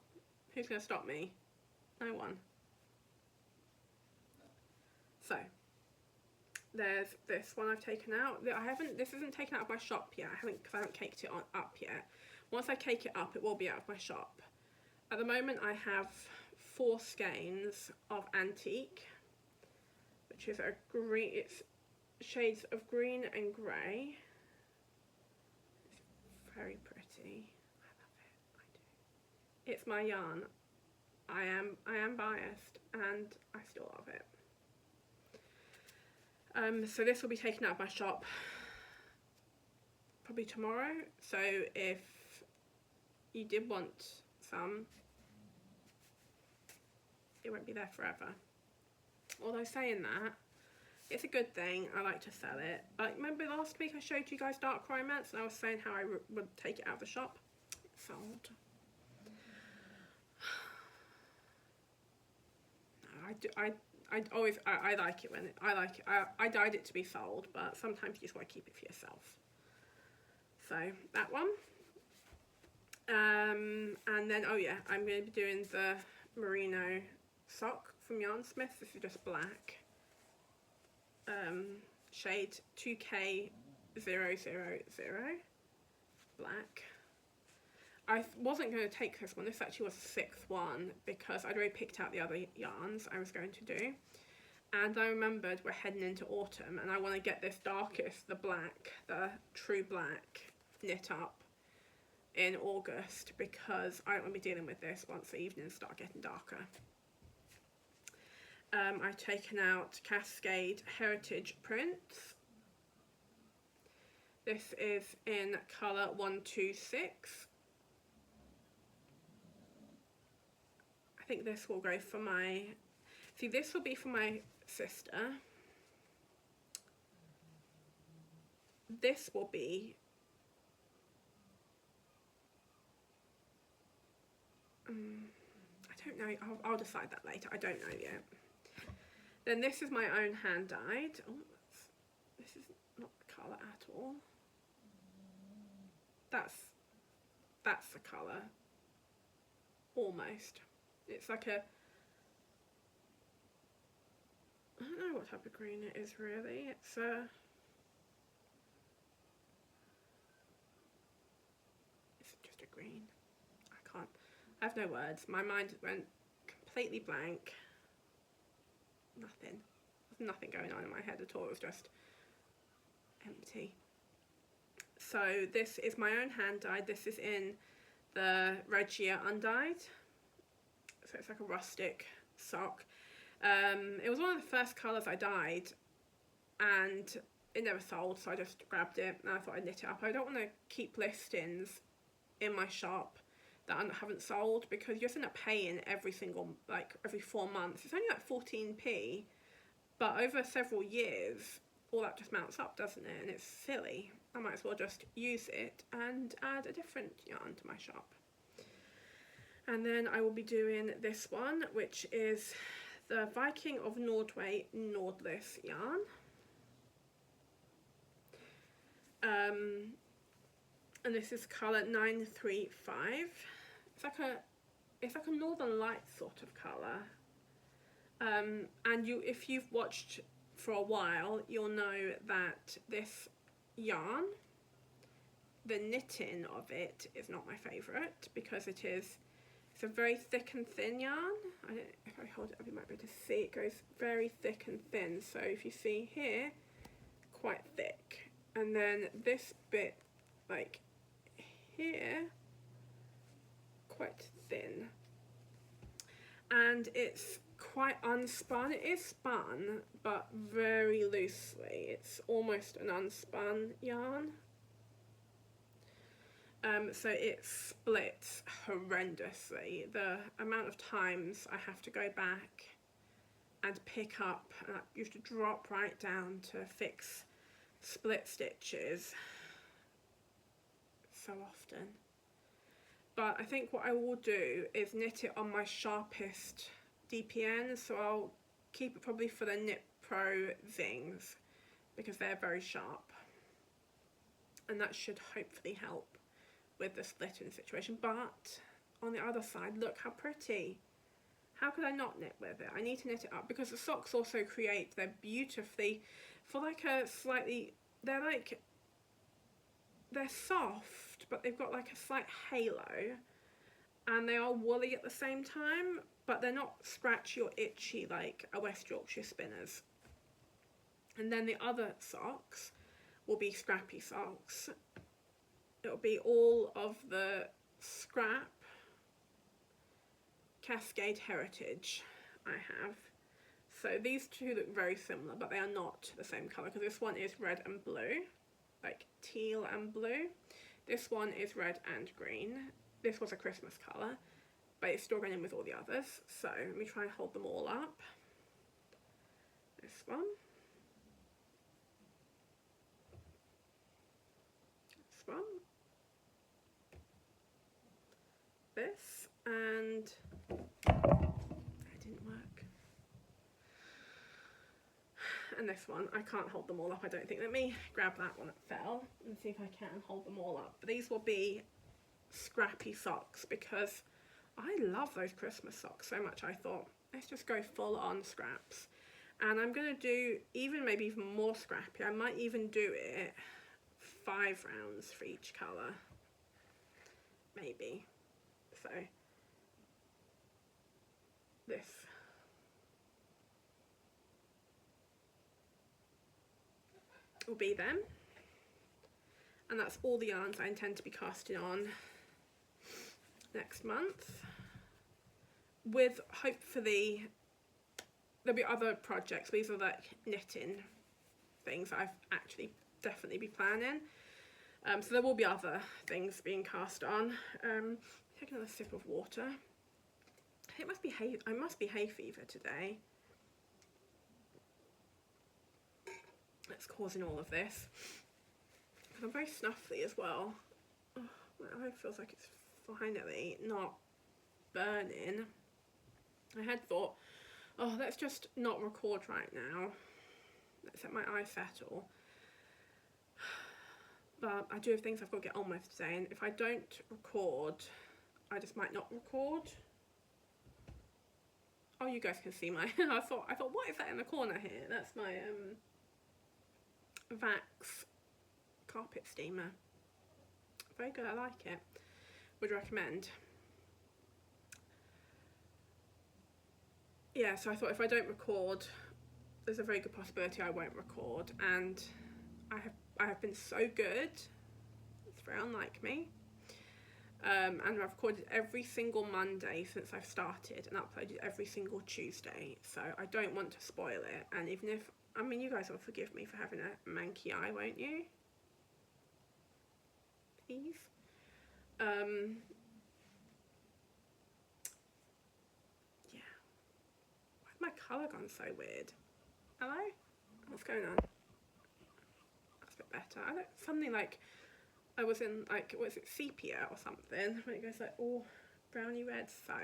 Who's going to stop me? No one. So, there's this one I've taken out. This isn't taken out of my shop yet. Because I haven't caked it up yet. Once I cake it up, it will be out of my shop. At the moment, I have 4 skeins of Antique, which is a green. It's shades of green and grey. It's very pretty. I love it. I do. It's my yarn. I am biased, and I still love it. So this will be taken out of my shop probably tomorrow. So if you did want some, it won't be there forever. Although saying that, it's a good thing. I like to sell it. Like, remember last week I showed you guys Dark Romance and I was saying how I would take it out of the shop? It's sold. I like it when I dyed it to be sold, but sometimes you just want to keep it for yourself. So that one. And then, oh yeah, I'm going to be doing the merino sock from Yarnsmith. This is just black. Shade 2K000 black. I wasn't going to take this one. This actually was the 6th one because I'd already picked out the other yarns I was going to do. And I remembered we're heading into autumn and I want to get this darkest, the black, the true black, knit up in August because I don't want to be dealing with this once the evenings start getting darker. I've taken out Cascade Heritage Prints. This is in colour 126. I think this will go for my, see, this will be for my sister. This will be, I don't know, I'll decide that later, I don't know yet. Then this is my own hand dyed. Oh, this is not the colour at all. That's the colour. Almost. It's like a, I don't know what type of green it is really. It's just a green. I have no words. My mind went completely blank. Nothing. There's nothing going on in my head at all. It was just empty. So this is my own hand dyed. This is in the Regia undyed. So it's like a rustic sock. It was one of the first colours I dyed and it never sold, so I just grabbed it and I thought I'd knit it up. I don't want to keep listings in my shop that I haven't sold because you just end up paying every 4 months. It's only like 14p, but over several years all that just mounts up, doesn't it? And it's silly. I might as well just use it and add a different yarn to my shop. And then I will be doing this one, which is the Viking of Nordway Nordless yarn. And this is colour 935. It's like a Northern Lights sort of colour. And if you've watched for a while, you'll know that this yarn, the knitting of it is not my favourite, because it's a very thick and thin yarn. I don't know if I hold it up, you might be able to see. It goes very thick and thin. So if you see here, quite thick. And then this bit, like here, quite thin. And it's quite unspun. It is spun, but very loosely. It's almost an unspun yarn. So it splits horrendously. The amount of times I have to go back and pick up, and I used to drop right down to fix split stitches so often. But I think what I will do is knit it on my sharpest DPN, so I'll keep it probably for the Knit Pro Zings, because they're very sharp, and that should hopefully help with the splitting situation. But on the other side, look how pretty. How could I not knit with it? I need to knit it up, because the socks also create, they're beautifully, for like a slightly, they're soft, but they've got like a slight halo, and they are woolly at the same time, but they're not scratchy or itchy like a West Yorkshire Spinners. And then the other socks will be scrappy socks. It'll be all of the scrap Cascade Heritage I have. So these two look very similar, but they are not the same colour, because this one is red and blue, like teal and blue. This one is red and green. This was a Christmas colour, but it's still going in with all the others. So let me try and hold them all up. This one. This one. This, and that didn't work. And this one. I can't hold them all up, I don't think. Let me grab that one that fell and see if I can hold them all up. But these will be scrappy socks, because I love those Christmas socks so much. I thought, let's just go full on scraps. And I'm going to do maybe even more scrappy. I might even do it 5 rounds for each colour. Maybe. So this will be them, and that's all the yarns I intend to be casting on next month, with hopefully there'll be other projects. These are like knitting things that I've actually definitely be planning, so there will be other things being cast on. Take another sip of water. It must be I must be hay fever today. That's causing all of this. I'm very snuffly as well. Oh, my eye feels like it's finally not burning. I had thought, oh, let's just not record right now. Let's let my eye settle. But I do have things I've got to get on with today, and if I don't record, I just might not record. Oh, you guys can see my I thought what is that in the corner here? That's my Vax carpet steamer. Very good, I like it. Would recommend. Yeah, so I thought if I don't record, there's a very good possibility I won't record, and I have been so good. It's very unlike me. And I've recorded every single Monday since I've started, and uploaded every single Tuesday, so I don't want to spoil it. And even if, I mean, you guys will forgive me for having a manky eye, won't you? Please. Yeah. Why's my colour gone so weird? Hello? What's going on? That's a bit better. I don't, something like I was in, like, what is it, sepia or something, when it goes like all browny red. So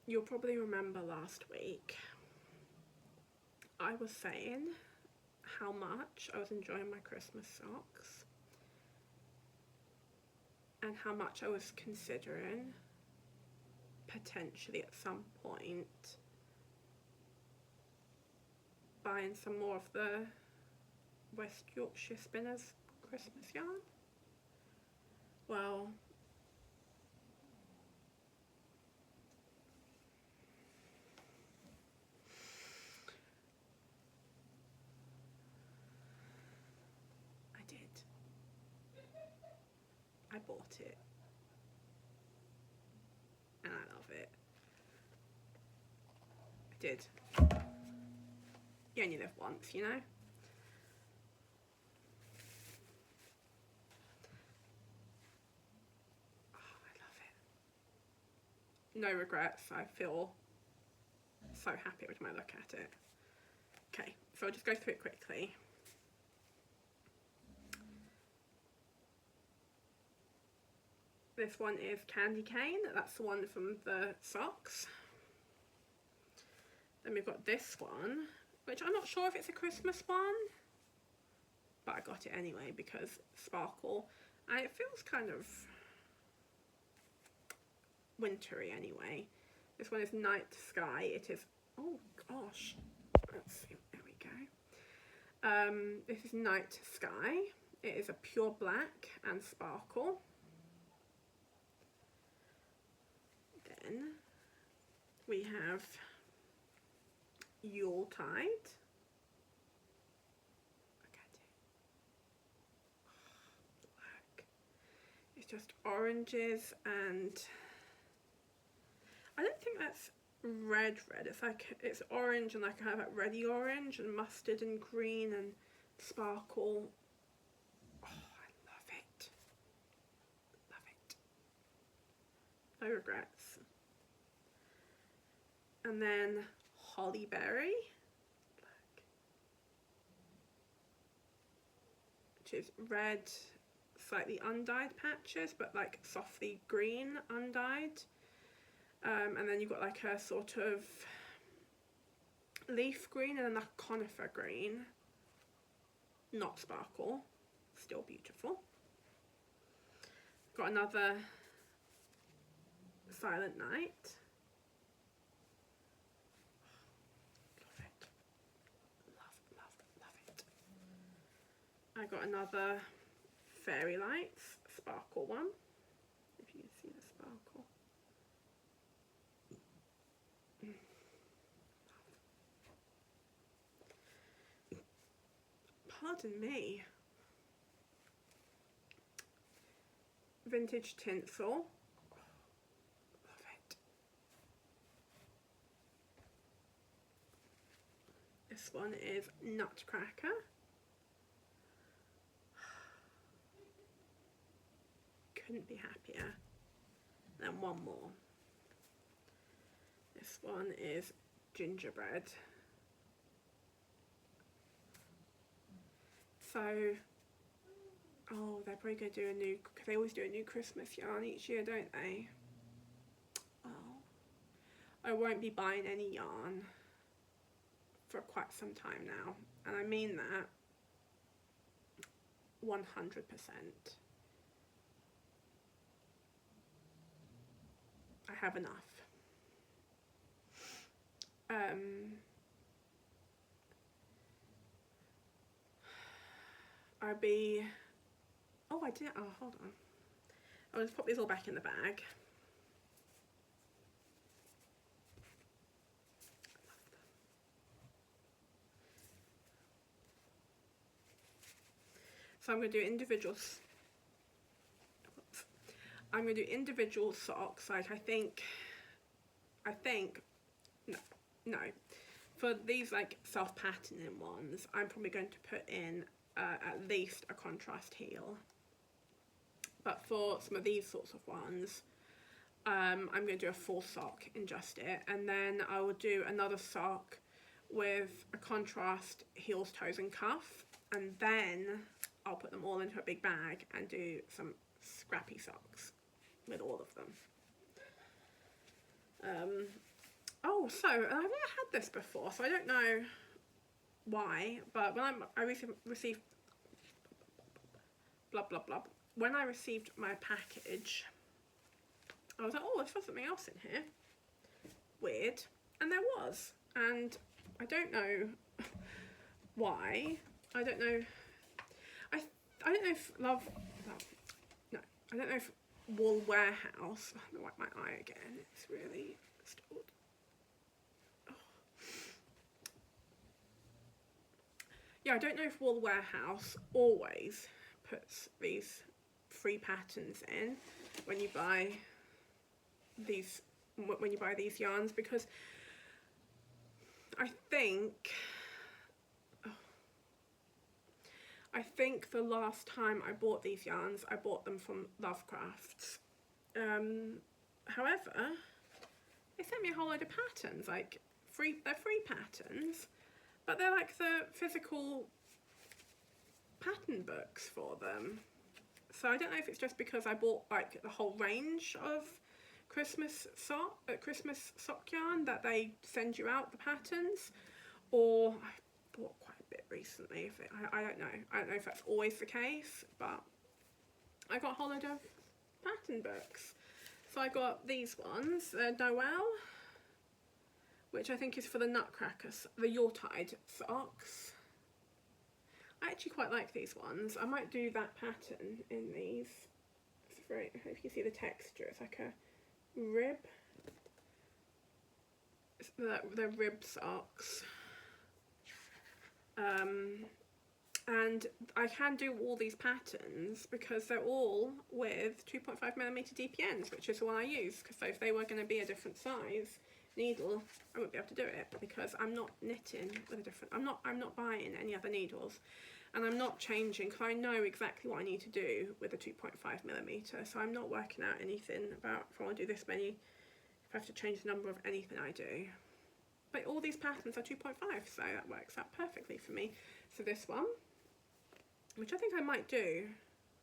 You'll probably remember last week I was saying how much I was enjoying my Christmas socks and how much I was considering potentially at some point buying some more of the West Yorkshire Spinners Christmas yarn. Well, I did. I bought it. And I love it. I did. You only live once, you know? Oh, I love it. No regrets. I feel so happy every time I look at it. Okay, so I'll just go through it quickly. This one is Candy Cane. That's the one from the socks. Then we've got this one, which I'm not sure if it's a Christmas one, but I got it anyway because sparkle, and it feels kind of wintry anyway. This one is Night Sky. It is, oh gosh, let's see, there we go. This is Night Sky. It is a pure black and sparkle. Then we have Yuletide. Look at it. Black. It's just oranges and I don't think that's red. It's like, it's orange and like kind of like reddy orange and mustard and green and sparkle. Oh, I love it. Love it. No regrets. And then Hollyberry, black, which is red, slightly undyed patches, but like softly green undyed. And then you've got like a sort of leaf green and then a conifer green, not sparkle, still beautiful. Got another Silent Night. I got another Fairy Lights sparkle one, if you can see the sparkle. Pardon me. Vintage Tinsel. Love it. This one is Nutcracker. Couldn't be happier. Then one more. This one is Gingerbread. So, oh, they're probably going to do a new, because they always do a new Christmas yarn each year, don't they? Oh, I won't be buying any yarn for quite some time now, and I mean that 100%. I have enough. Oh, I did, oh, hold on. I'll just pop these all back in the bag. So I'm going to do individual socks. Like I think, no. For these like self-patterning ones, I'm probably going to put in at least a contrast heel. But for some of these sorts of ones, I'm going to do a full sock in just it, and then I will do another sock with a contrast heels, toes and cuff, and then I'll put them all into a big bag and do some scrappy socks with all of them. Oh, so I've never had this before, so I don't know why, but when I received blah blah blah, when I received my package, I was like, oh, there's something else in here. Weird. And there was. And I don't know why. I don't know. I don't know if no, I don't know if Wool Warehouse. I'm gonna wipe my eye again. It's really stalled. Oh. Yeah, I don't know if Wool Warehouse always puts these free patterns in when you buy these yarns, because I think the last time I bought these yarns, I bought them from Lovecrafts. However, they sent me a whole load of patterns, like they're free patterns, but they're like the physical pattern books for them. So I don't know if it's just because I bought like the whole range of Christmas sock yarn that they send you out the patterns, or I bought quite a bit recently. I don't know. I don't know if that's always the case, but I got a whole load of pattern books. So I got these ones, Noel, which I think is for the Nutcracker, the Yuletide socks. I actually quite like these ones. I might do that pattern in these. It's very, I hope you can see the texture. It's like a rib. It's the rib socks. And I can do all these patterns because they're all with 2.5mm DPNs, which is the one I use, because if they were going to be a different size needle, I wouldn't be able to do it, because I'm not knitting with a different, I'm not buying any other needles, and I'm not changing, because I know exactly what I need to do with a 2.5mm, so I'm not working out anything about if I want to do this many, if I have to change the number of anything I do. But all these patterns are 2.5, so that works out perfectly for me. So this one, which I think I might do,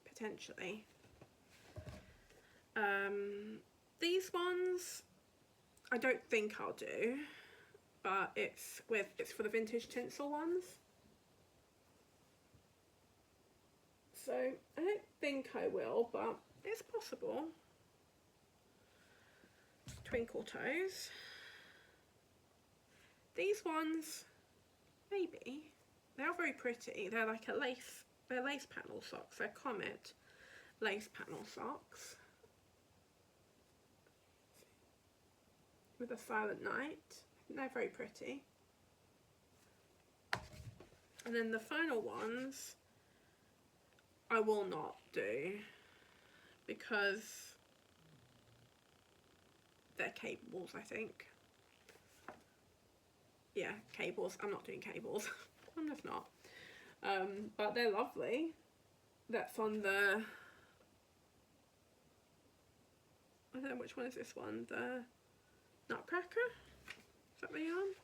potentially. These ones, I don't think I'll do, but it's for the vintage tinsel ones. So I don't think I will, but it's possible. Twinkle toes. These ones, maybe. They are very pretty. They're like they're lace panel socks. They're Comet lace panel socks with a silent night. They're very pretty. And then the final ones I will not do because they're cables, I think. Yeah, cables. I'm not doing cables. I'm just not. But they're lovely. That's on the, I don't know which one is this one, the Nutcracker? Is that the yarn?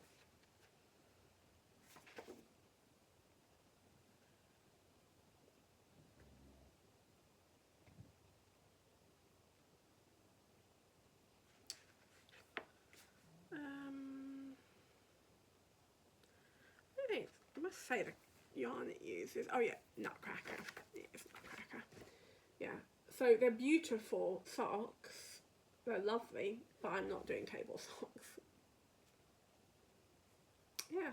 I must say the yarn it uses. Oh yeah, Nutcracker. It is Nutcracker. Yeah. So they're beautiful socks. They're lovely, but I'm not doing cable socks. Yeah,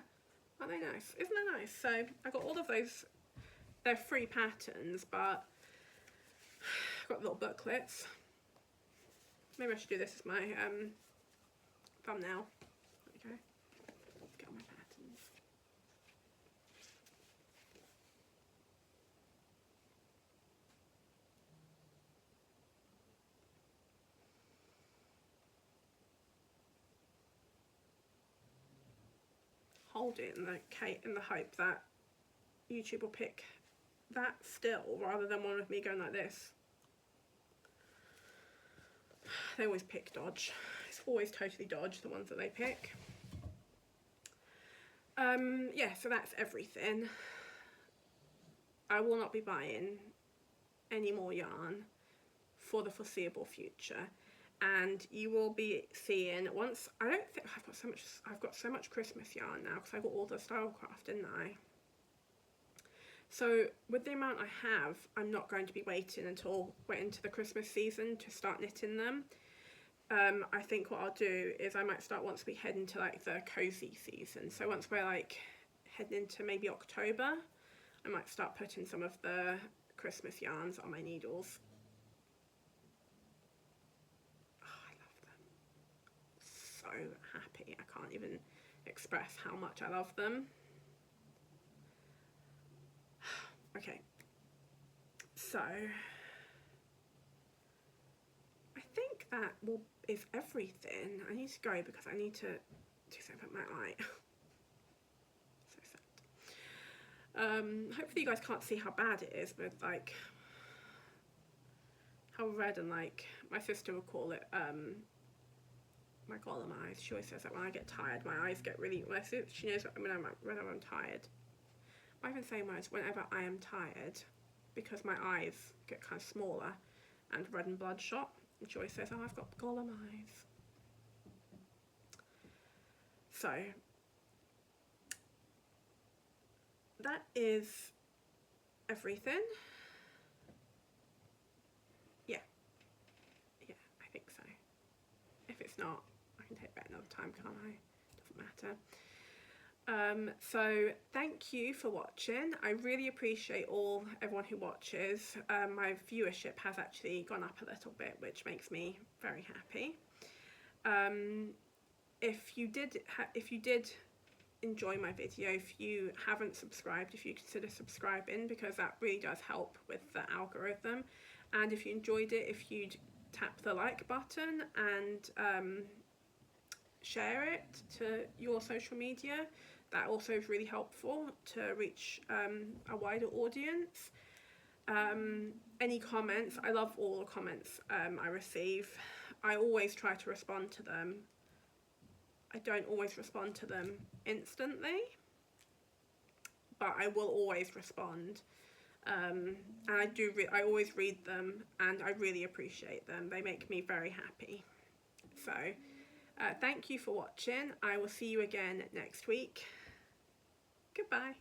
aren't they nice? Isn't that nice? So I got all of those. They're free patterns, but I've got little booklets. Maybe I should do this as my thumbnail. Okay. Let's get on my patterns. Hold it in the hope that YouTube will pick that still rather than one of me going like this. They always pick dodge. It's always totally dodge, the ones that they pick. Yeah, so that's everything. I will not be buying any more yarn for the foreseeable future. and you will be seeing once. I don't think I've got so much Christmas yarn now because I got all the Stylecraft, didn't I? So with the amount I have, I'm not going to be waiting until we're into the Christmas season to start knitting them. I think what I'll do is I might start once we head into like the cozy season. So once we're like heading into maybe October, I might start putting some of the Christmas yarns on my needles. Oh, I love them. So happy. I can't even express how much I love them. Okay, so I think that is everything. I need to go because I need to do something with my eye. So sad. Hopefully you guys can't see how bad it is with like how red, and like my sister would call it my golem eyes. She always says that when I get tired my eyes get really, she knows whenever I'm tired. I've been saying words whenever I am tired because my eyes get kind of smaller and red and bloodshot. And she always says, oh, I've got golem eyes. So that is everything. Yeah, I think so. If it's not, I can take that another time, can't I? Doesn't matter. So thank you for watching. I really appreciate everyone who watches. My viewership has actually gone up a little bit, which makes me very happy. If you did enjoy my video, if you haven't subscribed, if you consider subscribing, because that really does help with the algorithm. And if you enjoyed it, if you'd tap the like button and share it to your social media, that also is really helpful to reach a wider audience. Any comments, I love all the comments I receive. I always try to respond to them. I don't always respond to them instantly, but I will always respond. And I always read them, and I really appreciate them. They make me very happy. So thank you for watching. I will see you again next week. Goodbye.